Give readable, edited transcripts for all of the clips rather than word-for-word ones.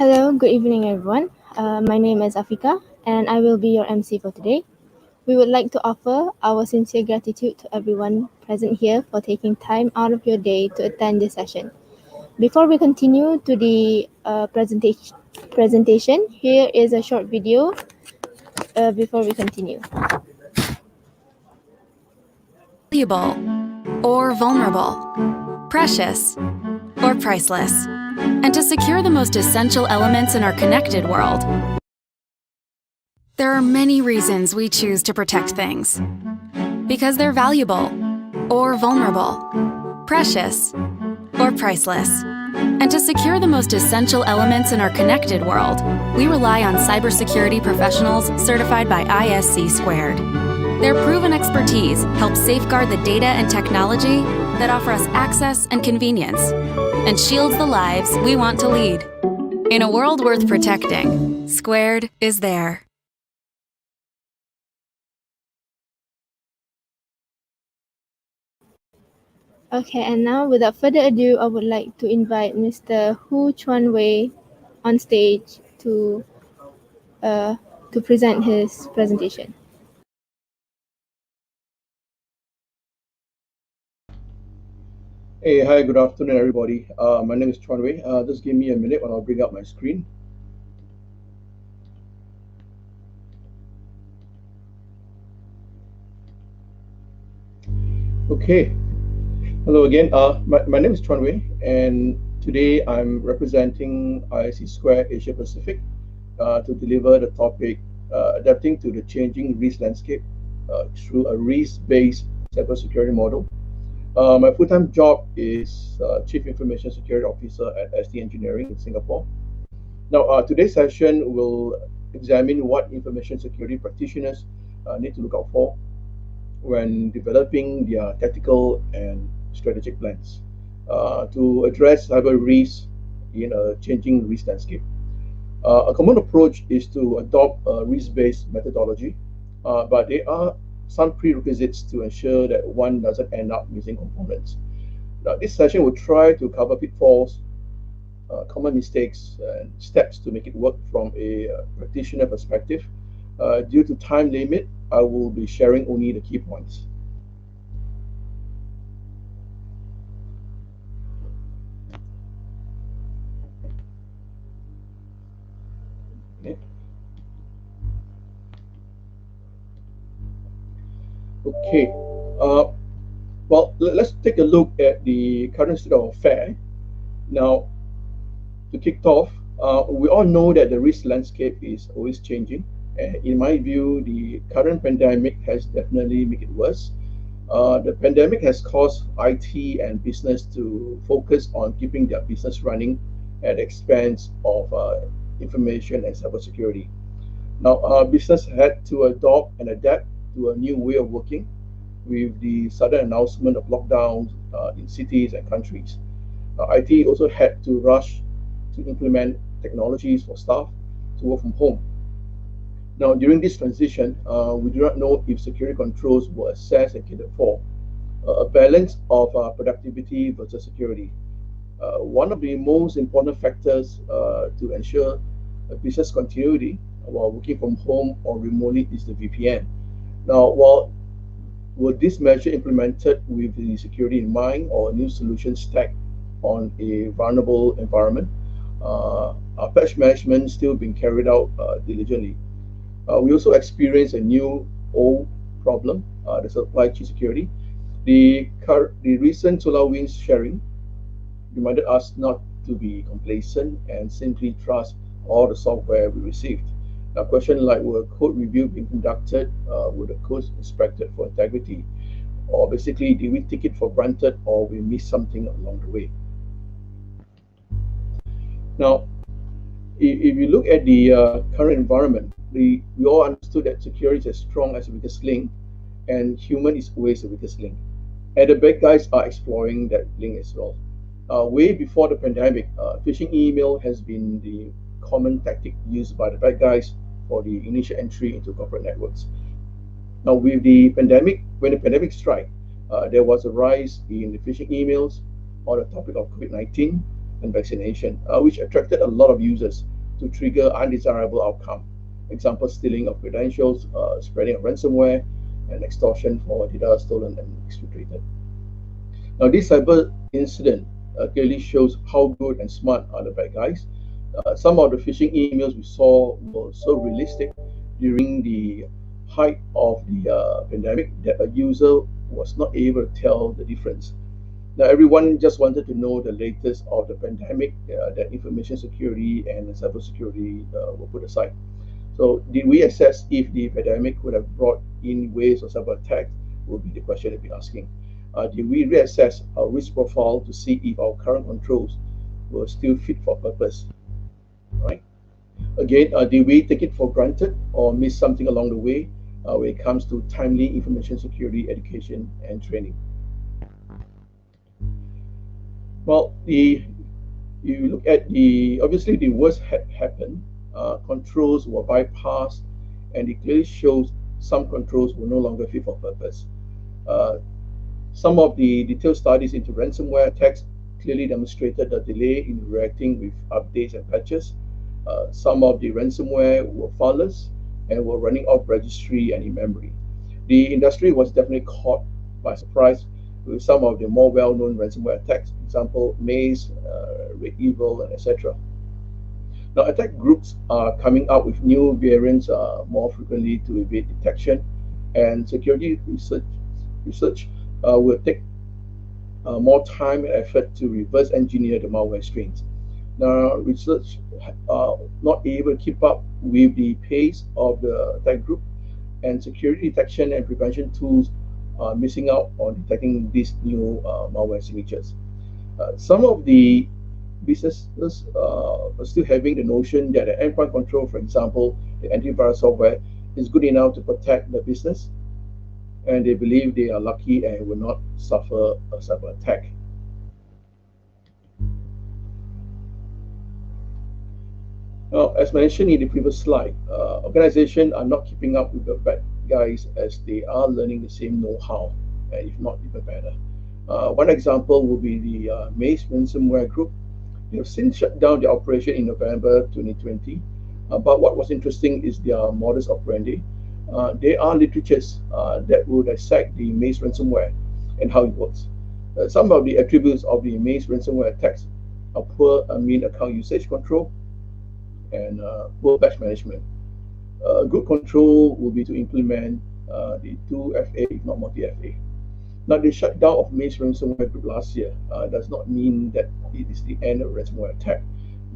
Hello, good evening, everyone. My name is Afika, and I will be your MC for today. We would like to offer our sincere gratitude to everyone present here for taking time out of your day to attend this session. Before we continue to the presentation, here is a short video before we continue. Valuable or vulnerable, precious or priceless, and to secure the most essential elements in our connected world. There are many reasons we choose to protect things. Because they're valuable or vulnerable, precious or priceless. And to secure the most essential elements in our connected world, we rely on cybersecurity professionals certified by ISC squared. Their proven expertise helps safeguard the data and technology that offer us access and convenience, and shields the lives we want to lead. In a world worth protecting, Squared is there. Okay, and now without further ado, I would like to invite Mr. Hu Chuan Wei on stage to present his presentation. Hey, hi, good afternoon, everybody. My name is Chuan Wei. Just give me a minute while I'll bring up my screen. Okay. Hello again. My name is Chuan Wei, and today I'm representing ISC Square Asia Pacific to deliver the topic adapting to the changing risk landscape through a risk-based cybersecurity model. My full-time job is Chief Information Security Officer at SD Engineering in Singapore. Now, today's session will examine what information security practitioners need to look out for when developing their tactical and strategic plans to address cyber risks in a changing risk landscape. A common approach is to adopt a risk-based methodology, but there are some prerequisites to ensure that one doesn't end up missing components. Now, this session will try to cover pitfalls, common mistakes, and steps to make it work from a practitioner perspective. Due to time limit, I will be sharing only the key points. Okay. Well, let's take a look at the current state of affairs. Now, to kick off, we all know that the risk landscape is always changing. And in my view, the current pandemic has definitely made it worse. The pandemic has caused IT and business to focus on keeping their business running at the expense of information and cybersecurity. Now, business had to adopt and adapt to a new way of working with the sudden announcement of lockdowns in cities and countries. IT also had to rush to implement technologies for staff to work from home. Now, during this transition, we do not know if security controls were assessed and catered for. A balance of productivity versus security. One of the most important factors to ensure business continuity while working from home or remotely is the VPN. Now, while were this measure implemented with the security in mind or a new solution stacked on a vulnerable environment, our patch management still being carried out diligently. We also experienced a new old problem, the supply chain security. The recent SolarWinds sharing reminded us not to be complacent and simply trust all the software we received. Now, question like, will a code review being conducted? Will the code inspected for integrity? Or basically, did we take it for granted or we missed something along the way? Now, if you look at the current environment, we all understood that security is as strong as the weakest link, and human is always the weakest link. And the bad guys are exploring that link as well. Way before the pandemic, phishing email has been the common tactic used by the bad guys for the initial entry into corporate networks. Now, with the pandemic, when the pandemic struck, there was a rise in the phishing emails on the topic of COVID-19 and vaccination, which attracted a lot of users. to trigger undesirable outcome. Example, stealing of credentials, spreading of ransomware, and extortion for data stolen and exfiltrated. Now, this cyber incident clearly shows how good and smart are the bad guys. Some of the phishing emails we saw were so realistic during the height of the pandemic that a user was not able to tell the difference. Now, everyone just wanted to know the latest of the pandemic, that information security and cyber security were put aside. So, did we assess if the pandemic would have brought in waves of cyber attack? Would be the question to be asking. Did we reassess our risk profile to see if our current controls were still fit for purpose? Right? Again, did we take it for granted or miss something along the way when it comes to timely information security education and training? Well, you look at obviously the worst had happened. Controls were bypassed, and it clearly shows some controls were no longer fit for purpose. Some of the detailed studies into ransomware attacks clearly demonstrated a delay in reacting with updates and patches. Some of the ransomware were fileless and were running off registry and in memory. The industry was definitely caught by surprise with some of the more well-known ransomware attacks, example, Maze, Red Evil, and etc. Now, attack groups are coming out with new variants more frequently to evade detection, and security research will take more time and effort to reverse engineer the malware strains. Now, research not able to keep up with the pace of the attack group, and security detection and prevention tools are missing out on detecting these new malware signatures. Some of the businesses are still having the notion that the endpoint control, for example, the antivirus software, is good enough to protect the business, and they believe they are lucky and will not suffer a cyber attack. Now, as mentioned in the previous slide, organizations are not keeping up with the bad guys as they are learning the same know-how, and if not even better. One example would be the Maze ransomware group. They have since shut down their operation in November 2020. But what was interesting is their modus operandi. There are literatures that will dissect the Maze ransomware and how it works. Some of the attributes of the Maze ransomware attacks are poor admin account usage control and poor patch management. Good control will be to implement the 2FA, if not multi-FA. Now, the shutdown of Maze ransomware group last year does not mean that it is the end of ransomware attack.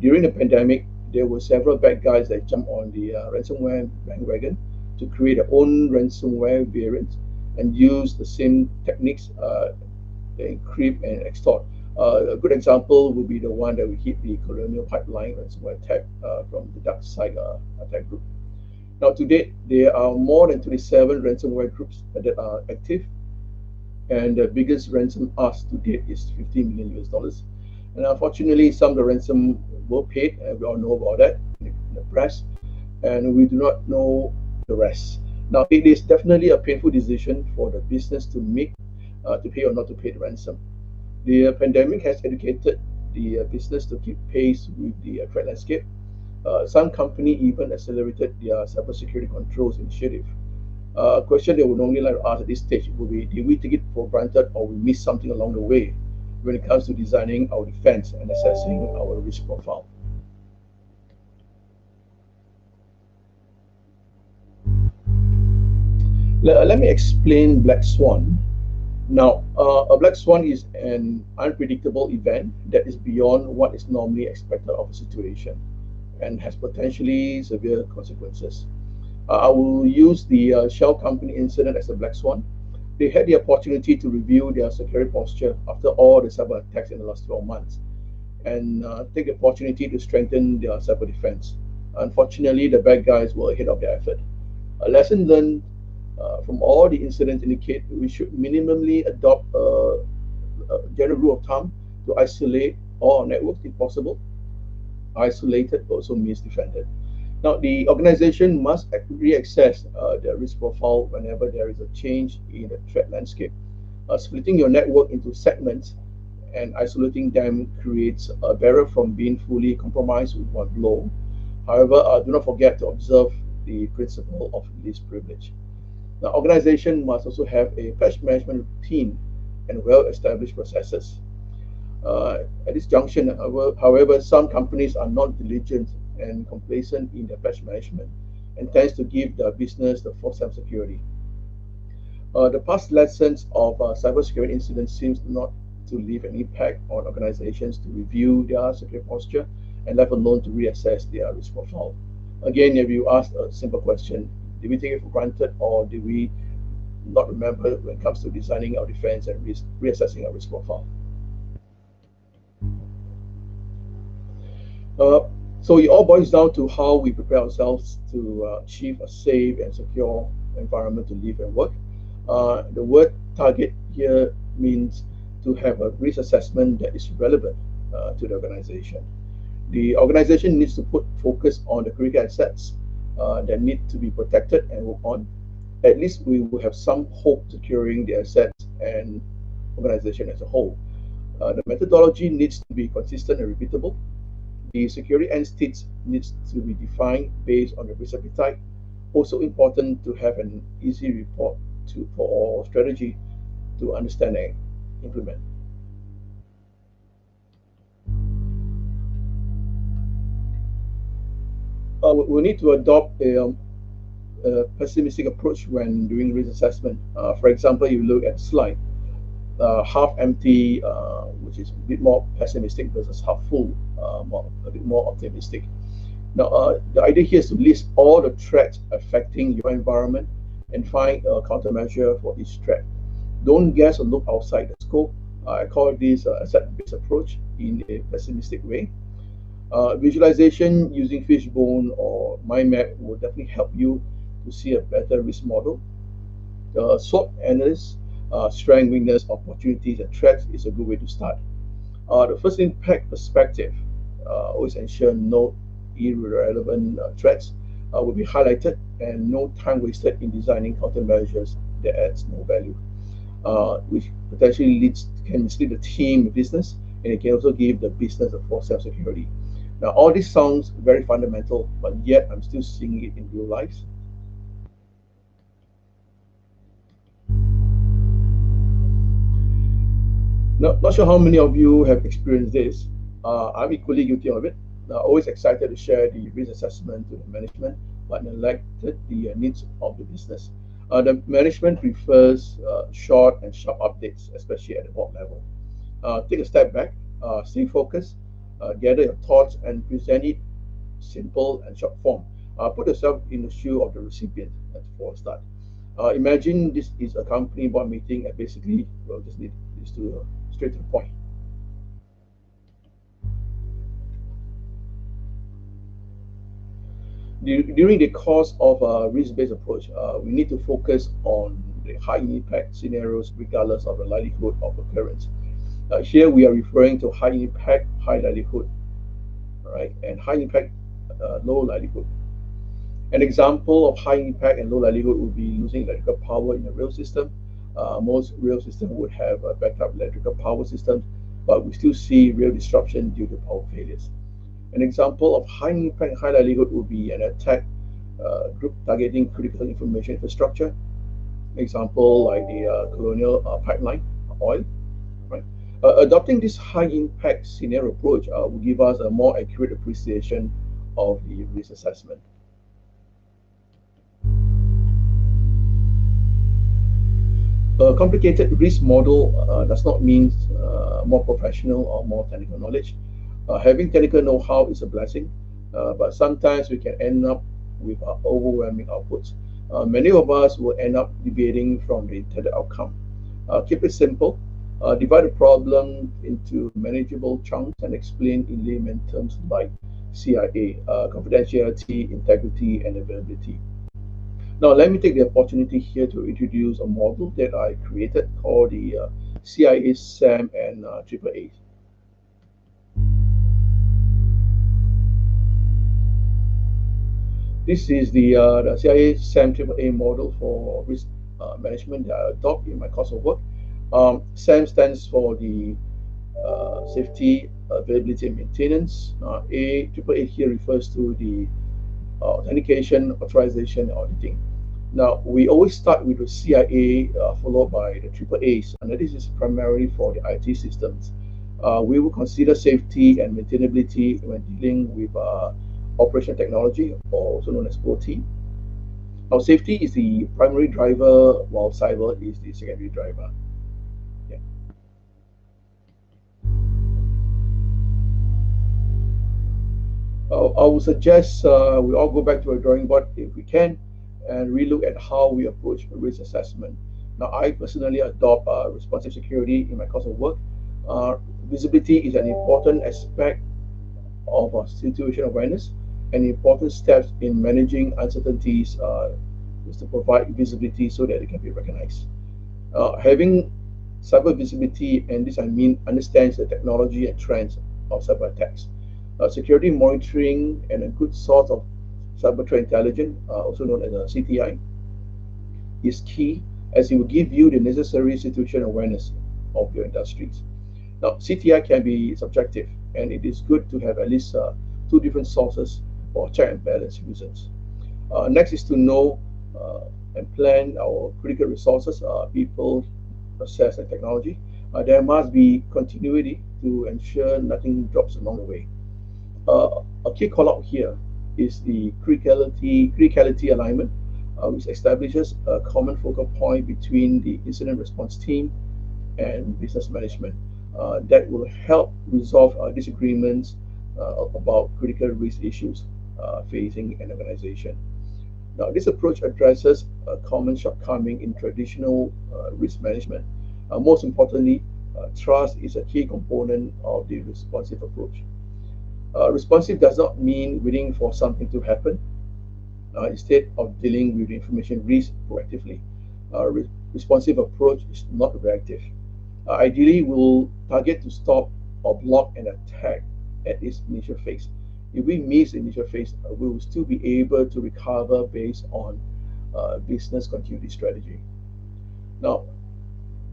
During the pandemic, there were several bad guys that jumped on the ransomware bandwagon to create their own ransomware variants and use the same techniques to encrypt and extort. A good example would be the one that we hit the Colonial Pipeline ransomware attack from the dark side attack group. Now, to date, there are more than 27 ransomware groups that are active, and the biggest ransom asked to date is $15 million US. And unfortunately, some of the ransom were paid, and we all know about that in the press, and we do not know the rest. Now, it is definitely a painful decision for the business to make, to pay or not to pay the ransom. The pandemic has educated the business to keep pace with the threat landscape. Some companies even accelerated their cybersecurity controls initiative. A question they would normally like to ask at this stage would be, did we take it for granted or we miss something along the way when it comes to designing our defense and assessing our risk profile? Let me explain Black Swan. Now, a black swan is an unpredictable event that is beyond what is normally expected of a situation and has potentially severe consequences. I will use the Shell company incident as a black swan. They had the opportunity to review their security posture after all the cyber attacks in the last 12 months and take the opportunity to strengthen their cyber defense. Unfortunately, the bad guys were ahead of their effort. A lesson learned from all the incidents indicate we should minimally adopt a general rule of thumb to isolate all our networks if possible. Isolated also means defended. Now, the organization must reassess their risk profile whenever there is a change in the threat landscape. Splitting your network into segments and isolating them creates a barrier from being fully compromised with one blow. However, do not forget to observe the principle of least privilege. The organization must also have a patch management routine and well-established processes. At this junction, however, some companies are not diligent and complacent in their patch management and tends to give the business the false sense of security. The past lessons of cybersecurity incidents seems not to leave an impact on organizations to review their security posture and let alone to reassess their risk profile. Again, if you ask a simple question, did we take it for granted or did we not remember when it comes to designing our defense and reassessing our risk profile? So it all boils down to how we prepare ourselves to achieve a safe and secure environment to live and work. The word target here means to have a risk assessment that is relevant to the organization. The organization needs to put focus on the critical assets that need to be protected and work on. At least we will have some hope securing the assets and organization as a whole. The methodology needs to be consistent and repeatable. The security end states needs to be defined based on the risk appetite. Also important to have an easy report for strategy to understand and implement. We need to adopt a pessimistic approach when doing risk assessment. For example, you look at the slide, half empty, which is a bit more pessimistic versus half full, a bit more optimistic. Now, the idea here is to list all the threats affecting your environment and find a countermeasure for each threat. Don't guess or look outside the scope. I call this asset-based approach in a pessimistic way. Visualization using fishbone or mind map will definitely help you to see a better risk model. SWOT analysis, strength, weakness, opportunities, and threats is a good way to start. The first impact perspective, always ensure no irrelevant threats will be highlighted and no time wasted in designing countermeasures that adds no value, which potentially can mislead the team, the business, and it can also give the business a false sense of security. Now, all this sounds very fundamental, but yet I'm still seeing it in real life. Not sure how many of you have experienced this. I'm equally guilty of it. Always excited to share the risk assessment to the management, but neglected the needs of the business. The management prefers short and sharp updates, especially at the board level. Take a step back, stay focused, gather your thoughts and present it simple and short form. Put yourself in the shoe of the recipient for a start. Imagine this is a company board meeting and basically we'll just need this to straight to the point. During the course of a risk-based approach, we need to focus on the high impact scenarios regardless of the likelihood of occurrence. Here we are referring to high impact, high likelihood, right, and high impact, low likelihood. An example of high impact and low likelihood would be losing electrical power in a rail system. Most rail systems would have a backup electrical power system, but we still see rail disruption due to power failures. An example of high impact and high likelihood would be an attack group targeting critical information infrastructure. Example like the Colonial Pipeline oil. Right? Adopting this high impact scenario approach will give us a more accurate appreciation of the risk assessment. A complicated risk model does not mean more professional or more technical knowledge. Having technical know-how is a blessing, but sometimes we can end up with overwhelming outputs. Many of us will end up deviating from the intended outcome. Keep it simple. Divide the problem into manageable chunks and explain in layman terms like CIA, confidentiality, integrity, and availability. Now, let me take the opportunity here to introduce a model that I created called the CIA, SAM, and AAA. This is the CIA, SAM, AAA model for risk management that I adopt in my course of work. SAM stands for the safety, availability, and maintenance. AAA here refers to the authentication, authorization, and auditing. Now, we always start with the CIA followed by the triple A's, and this is primarily for the IT systems. We will consider safety and maintainability when dealing with operational technology, or also known as OT. Now, safety is the primary driver, while cyber is the secondary driver. Yeah. I would suggest we all go back to a drawing board if we can and relook at how we approach risk assessment. Now, I personally adopt responsive security in my course of work. Uh, Visibility is an important aspect of situation awareness, and important steps in managing uncertainties is to provide visibility so that it can be recognized. Having cyber visibility, and this I mean understands the technology and trends of cyber attacks. Security monitoring and a good source of cyber threat intelligence, also known as a CTI, is key as it will give you the necessary situation awareness of your industries. Now, CTI can be subjective, and it is good to have at least two different sources for check and balance reasons. Next is to know and plan our critical resources, people, process, and technology. There must be continuity to ensure nothing drops along the way. A key call out here is the criticality alignment, which establishes a common focal point between the incident response team and business management that will help resolve disagreements about critical risk issues facing an organization. Now, this approach addresses a common shortcoming in traditional risk management. Most importantly, trust is a key component of the responsive approach. Responsive does not mean waiting for something to happen. Instead of dealing with information risk proactively, responsive approach is not reactive. Ideally, we'll target to stop or block an attack at its initial phase. If we miss the initial phase, we will still be able to recover based on business continuity strategy. Now,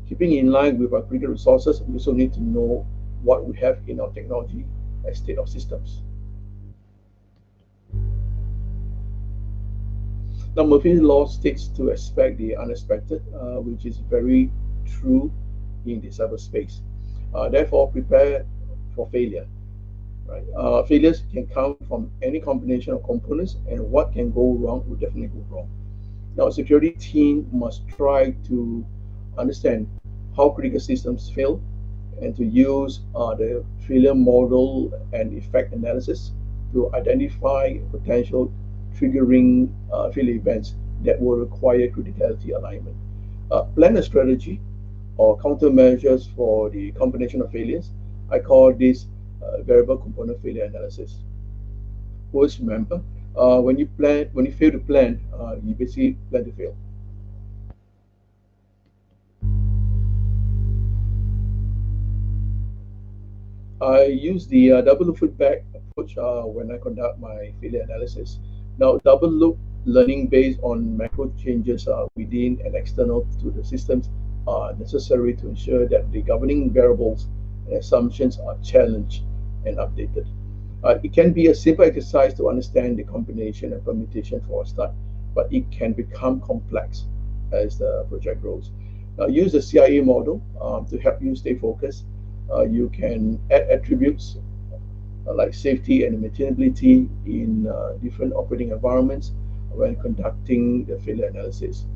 keeping in line with our critical resources, we also need to know what we have in our technology as state of systems. Now, Murphy's law states to expect the unexpected, which is very true in the cyberspace. Therefore, prepare for failure. Right? Failures can come from any combination of components, and what can go wrong will definitely go wrong. Now, a security team must try to understand how critical systems fail and to use the failure model and effect analysis to identify potential triggering failure events that will require criticality alignment. Plan a strategy or countermeasures for the combination of failures. I call this variable component failure analysis. Always remember, when you fail to plan, you basically plan to fail. I use the double look feedback approach when I conduct my failure analysis. Now, double look learning based on macro changes within and external to the systems are necessary to ensure that the governing variables and assumptions are challenged and updated. It can be a simple exercise to understand the combination and permutation for a start, but it can become complex as the project grows. Now, use the CIA model to help you stay focused. You can add attributes like safety and maintainability in different operating environments when conducting the failure analysis.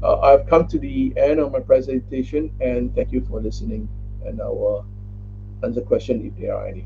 I've come to the end of my presentation, and thank you for listening, and I will answer questions if there are any.